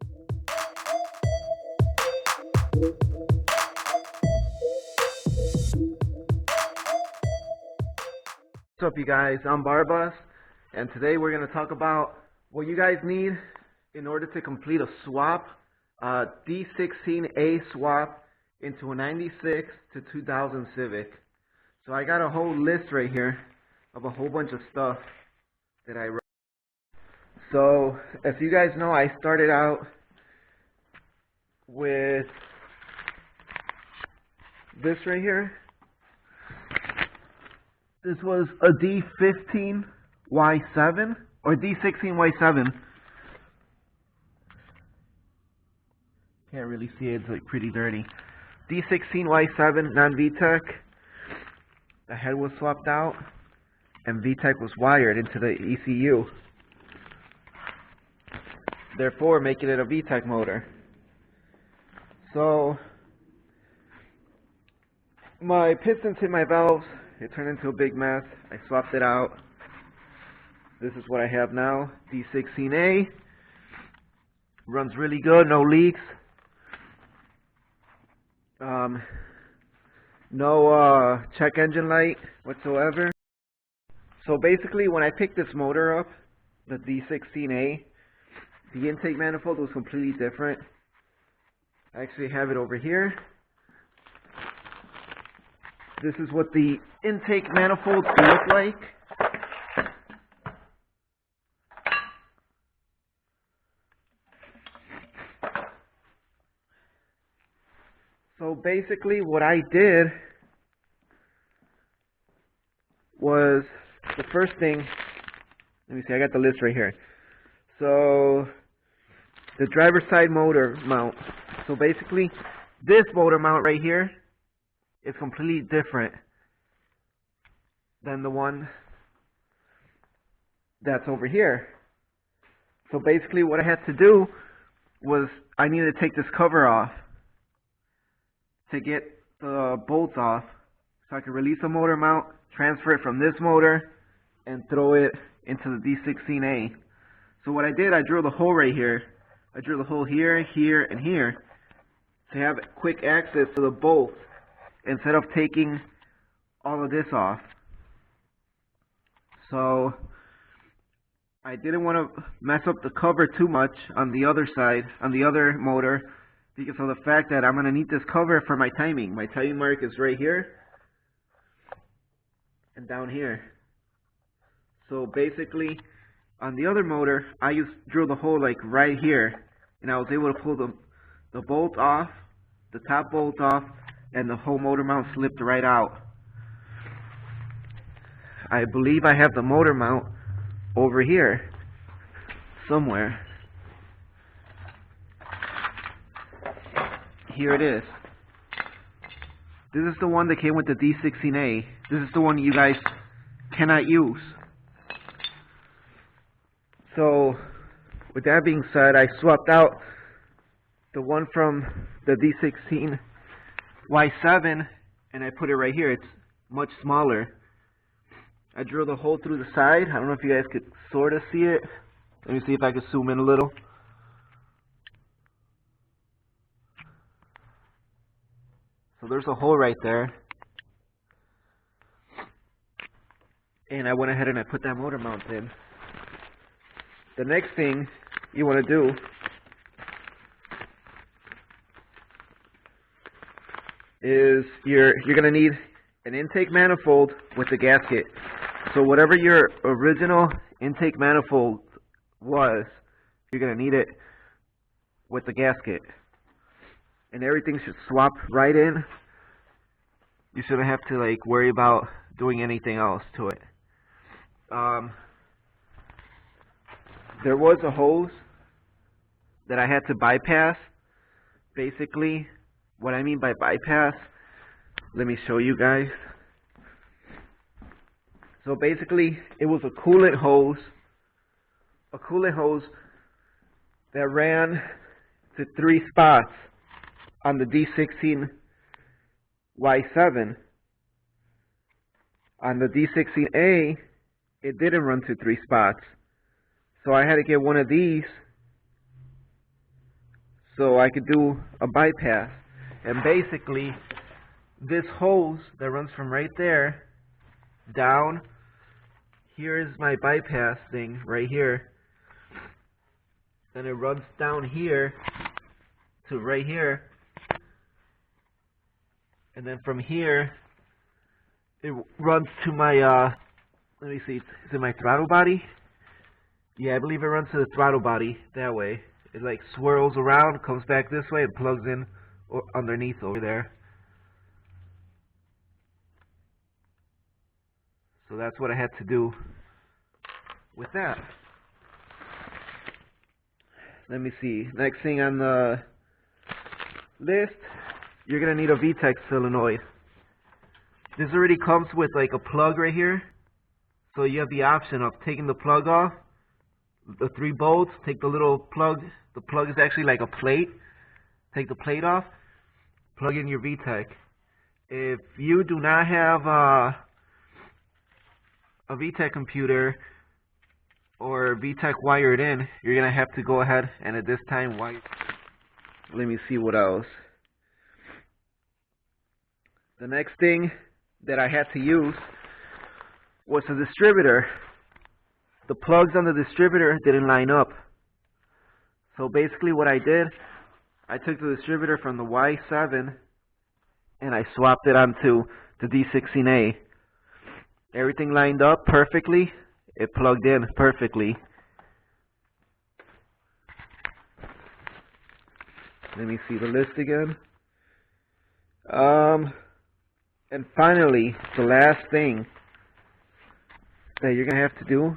What's up, you guys? I'm Barbas, and today we're going to talk about what you guys need in order to complete a swap, D16A swap into a 96 to 2000 Civic. So I got a whole list right here of a whole bunch of stuff that I wrote. So as you guys know, I started out with this right here. This was a D15Y7 or D16Y7. Can't really see it, it's like pretty dirty. D16Y7 non-vtec. The head was swapped out and vtec was wired into the ECU, therefore making it a vtec motor. So my pistons hit my valves. It turned into a big mess. I swapped it out. This is what I have now. D16A. Runs really good, no leaks. No check engine light whatsoever. So basically, when I picked this motor up, the D16A, the intake manifold was completely different. I actually have it over here. This is what the intake manifolds look like. So basically what I did was, the first thing, let me see, I got the list right here. So the driver's side motor mount. So basically this motor mount right here is completely different than the one that's over here. So basically what I had to do was I needed to take this cover off to get the bolts off so I could release the motor mount, transfer it from this motor, and throw it into the D16A. So what I did, I drilled a hole right here. I drilled a hole here, here, and here to have quick access to the bolts instead of taking all of this off. So I didn't want to mess up the cover too much on the other side, on the other motor, because of the fact that I'm going to need this cover for my timing. My timing mark is right here and down here. So basically on the other motor, I drilled a hole like right here, and I was able to pull the bolt off, the top bolt off, and the whole motor mount slipped right out. I believe I have the motor mount over here somewhere. Here it is. This is the one that came with the D16A. This is the one you guys cannot use. So with that being said, I swapped out the one from the D16Y7 and I put it right here. It's much smaller. I drilled a hole through the side. I don't know if you guys could sort of see it. Let me see if I can zoom in a little. So there's a hole right there. And I went ahead and I put that motor mount in. The next thing you want to do is you're going to need an intake manifold with the gasket. So whatever your original intake manifold was, you're going to need it with the gasket. And everything should swap right in. You shouldn't have to like worry about doing anything else to it. There was a hose that I had to bypass. Basically, what I mean by bypass, let me show you guys. So basically, it was a coolant hose. A coolant hose that ran to 3 spots on the D16Y7. On the D16A, it didn't run to 3 spots. So I had to get one of these so I could do a bypass. And basically, this hose that runs from right there down, here is my bypass thing right here. Then it runs down here to right here. And then from here, it runs to my, let me see, is it my throttle body? Yeah, I believe it runs to the throttle body that way. It like swirls around, comes back this way, and plugs in underneath over there. So that's what I had to do with that. Let me see. Next thing on the list, you're going to need a vtec solenoid. This already comes with like a plug right here. So you have the option of taking the plug off, the 3 bolts, take the little plug. The plug is actually like a plate. Take the plate off, plug in your vtec. If you do not have a vtec computer or vtec wired in, you're going to have to go ahead and at this time wire. Let me see what else. The next thing that I had to use was a distributor. The plugs on the distributor didn't line up. So basically what I did, I took the distributor from the Y7 and I swapped it onto the D16A. Everything lined up perfectly. It plugged in perfectly. Let me see the list again. And finally, the last thing that you're going to have to do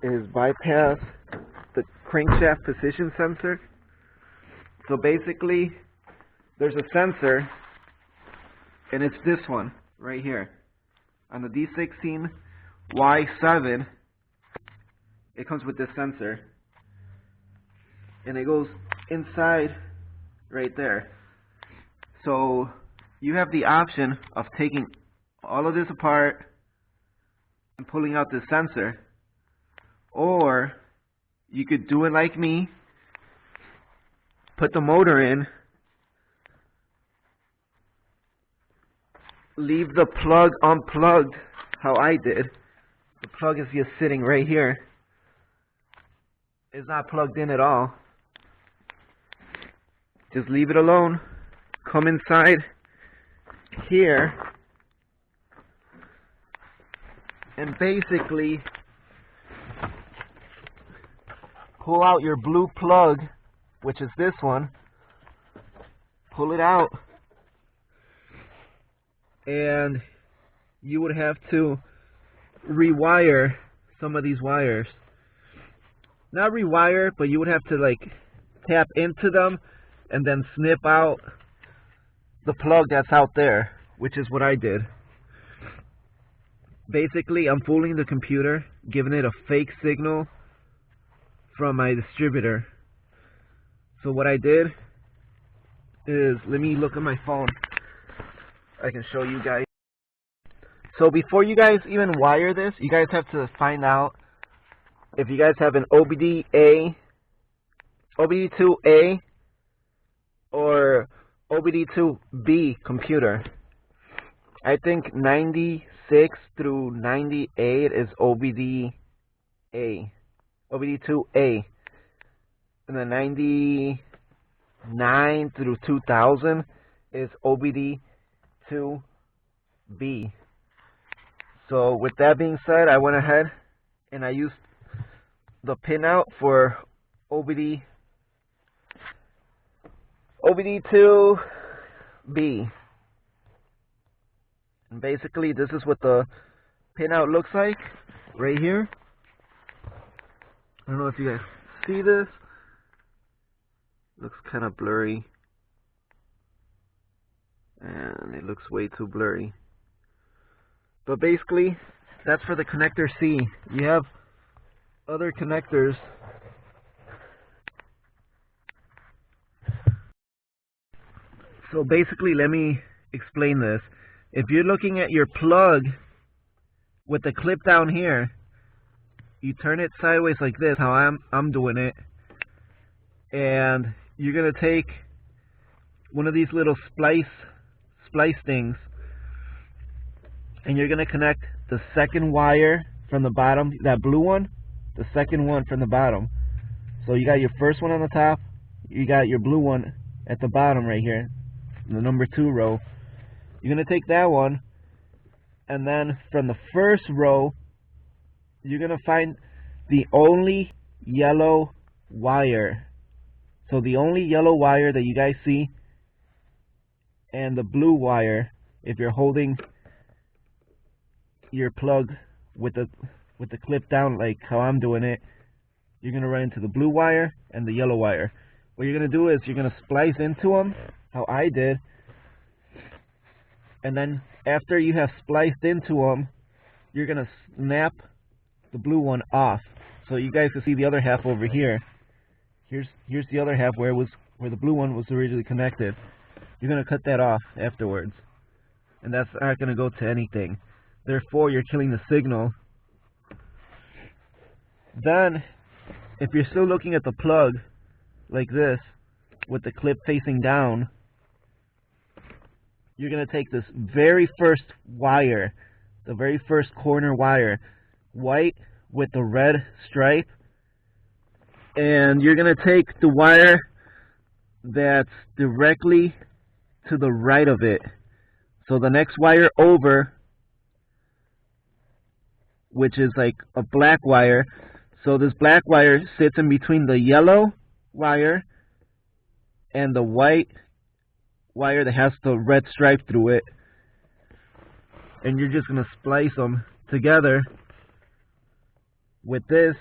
is bypass the crankshaft position sensor. So basically, there's a sensor, and it's this one right here. On the D16 Y7, it comes with this sensor, and it goes inside right there. So you have the option of taking all of this apart and pulling out this sensor, or you could do it like me, put the motor in, leave the plug unplugged how I did. The plug is just sitting right here. It's not plugged in at all. Just leave it alone. Come inside here and basically pull out your blue plug, which is this one. Pull it out, and you would have to rewire some of these wires. Not rewire, but you would have to like tap into them and then snip out the plug that's out there, which is what I did. Basically, I'm fooling the computer, giving it a fake signal from my distributor. So what I did is, let me look at my phone. I can show you guys. So before you guys even wire this, you guys have to find out if you guys have an OBD2A or OBD2B computer. I think 96 through 98 is OBD2A, and then 99 through 2000 is OBD2B. So with that being said, I went ahead and I used the pinout for OBD2B. And basically this is what the pinout looks like right here. I don't know if you guys see this. Looks kind of blurry. And it looks way too blurry. But basically, that's for the connector C. You have other connectors. So basically, let me explain this. If you're looking at your plug with the clip down here, you turn it sideways like this, how I'm doing it, and you're going to take one of these little splice things, and you're going to connect the second wire from the bottom, that blue one, the second one from the bottom. So you got your first one on the top, you got your blue one at the bottom right here, the number 2 row. You're going to take that one, and then from the first row, you're going to find the only yellow wire. So the only yellow wire that you guys see, and the blue wire, if you're holding your plug with the clip down like how I'm doing it, you're going to run into the blue wire and the yellow wire. What you're going to do is you're going to splice into them, how I did, and then after you have spliced into them, you're going to snap the blue one off. So you guys can see the other half over here. Here's the other half where the blue one was originally connected. You're going to cut that off afterwards, and that's not going to go to anything. Therefore, you're killing the signal. Then, if you're still looking at the plug like this, with the clip facing down, you're going to take this very first wire, the very first corner wire, white with the red stripe, and you're going to take the wire that's directly to the right of it. So the next wire over, which is like a black wire, so this black wire sits in between the yellow wire and the white wire that has the red stripe through it, and you're just going to splice them together with this.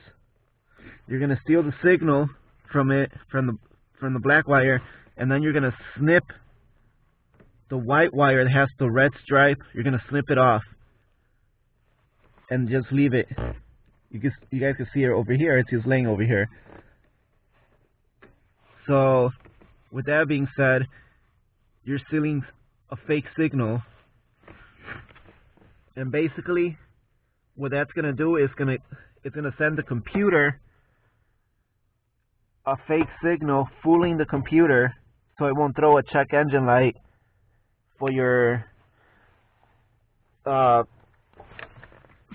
You're going to steal the signal from it, from the black wire, and then you're going to snip the white wire that has the red stripe. You're going to snip it off and just leave it. You guys can see it over here. It's just laying over here. So with that being said, you're stealing a fake signal, and basically what that's going to do is it's going to send the computer a fake signal, fooling the computer so it won't throw a check engine light for your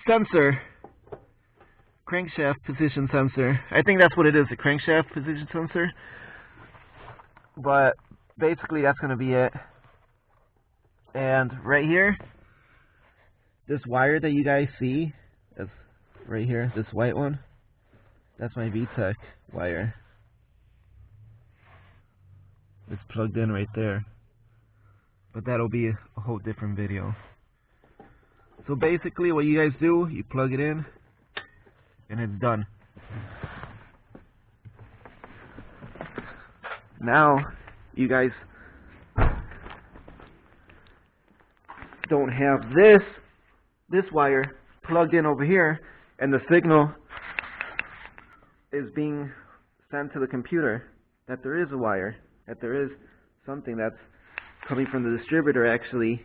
sensor, crankshaft position sensor. I think that's what it is, a crankshaft position sensor. But basically that's going to be it. And right here, this wire that you guys see, is right here, this white one, that's my vtec wire. It's plugged in right there. But that'll be a whole different video. So basically what you guys do, you plug it in and it's done. Now you guys don't have this wire plugged in over here, and the signal is being sent to the computer that there is a wire, that there is something that's coming from the distributor actually,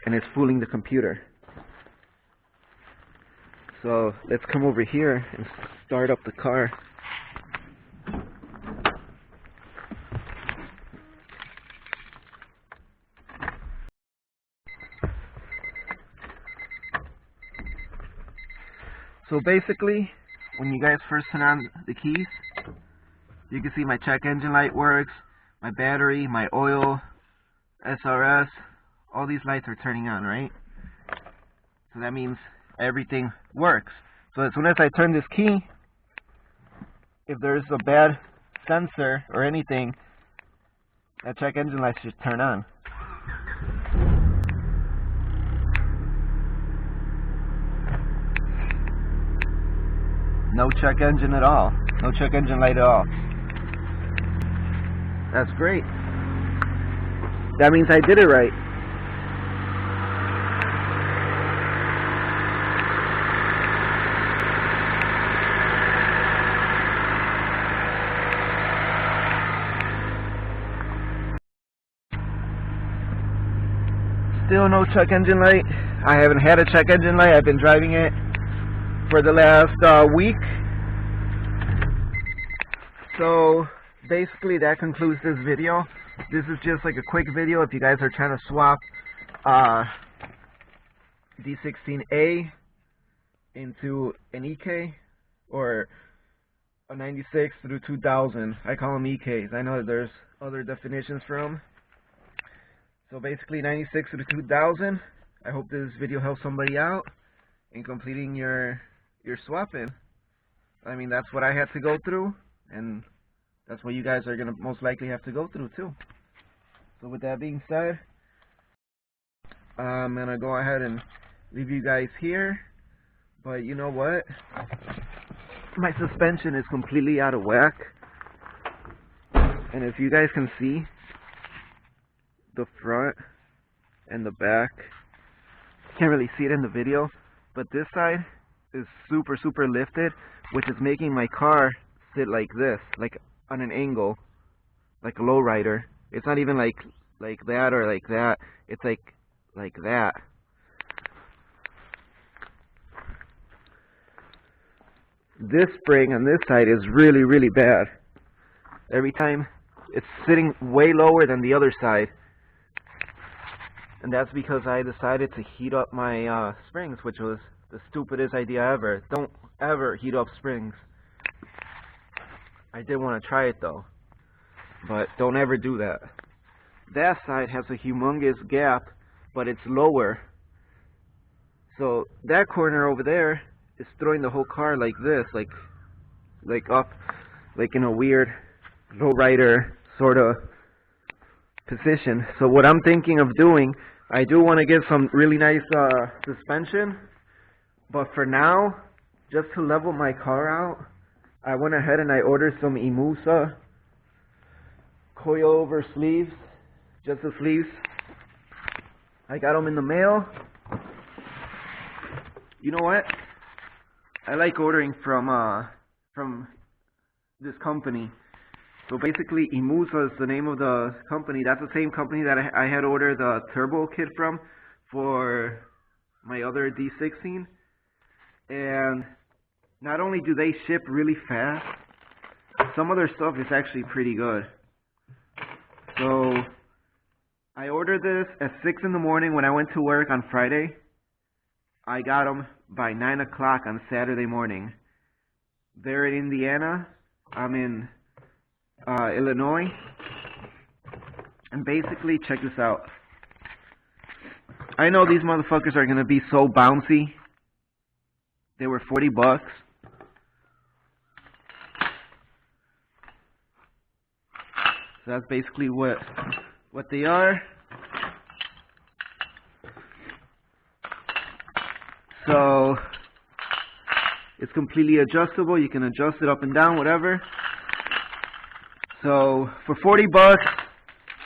and it's fooling the computer. So let's come over here and start up the car. So basically, when you guys first turn on the keys, you can see my check engine light works, my battery, my oil, SRS, all these lights are turning on, right? So that means everything works. So as soon as I turn this key, if there's a bad sensor or anything, that check engine light should turn on. No check engine at all. No check engine light at all. That's great. That means I did it right. Still no check engine light. I haven't had a check engine light. I've been driving it for the last week. So basically that concludes this video. This is just like a quick video if you guys are trying to swap D16A into an EK or a 96 through 2000. I call them EKs. I know that there's other definitions for them. So basically 96 through 2000. I hope this video helps somebody out in completing your swapping. I mean, that's what I had to go through, and that's what you guys are going to most likely have to go through too. So with that being said, I'm going to go ahead and leave you guys here. But you know what? My suspension is completely out of whack. And if you guys can see, the front and the back, you can't really see it in the video, but this side is super lifted, which is making my car sit like this, like on an angle, like a lowrider. It's not even like that or like that. It's like that. This spring on this side is really bad. Every time it's sitting way lower than the other side. And that's because I decided to heat up my springs, which was the stupidest idea ever. Don't ever heat up springs. I did want to try it though, but don't ever do that. That side has a humongous gap, but it's lower. So that corner over there is throwing the whole car like this, like up, like in a weird lowrider sort of position. So what I'm thinking of doing, I do want to get some really nice suspension, but for now, just to level my car out, I went ahead and I ordered some Imusa Coilover Sleeves, just the sleeves. I got them in the mail. You know what? I like ordering from this company. So basically, Imusa is the name of the company. That's the same company that I had ordered the turbo kit from for my other D16. And not only do they ship really fast, some of their stuff is actually pretty good. So I ordered this at 6 in the morning when I went to work on Friday. I got them by 9 o'clock on Saturday morning. They're in Indiana. I'm in Illinois. And basically, check this out. I know these motherfuckers are going to be so bouncy. They were 40 bucks. So that's basically what they are. So it's completely adjustable. You can adjust it up and down, whatever. So for 40 bucks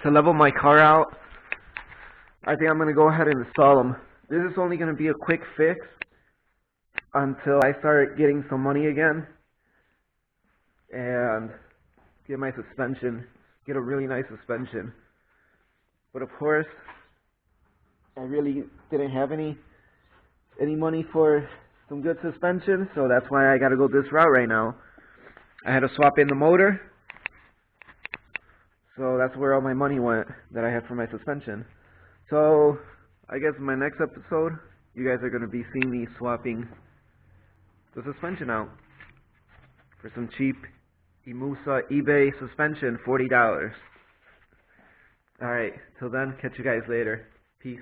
to level my car out, I think I'm going to go ahead and install them. This is only going to be a quick fix until I start getting some money again and get my suspension, get a really nice suspension. But of course, I really didn't have any money for some good suspension, so that's why I got to go this route right now. I had to swap in the motor, so that's where all my money went that I had for my suspension. So I guess in my next episode, you guys are going to be seeing me swapping the suspension out for some cheap Imusa eBay suspension, $40. Alright, till then, catch you guys later. Peace.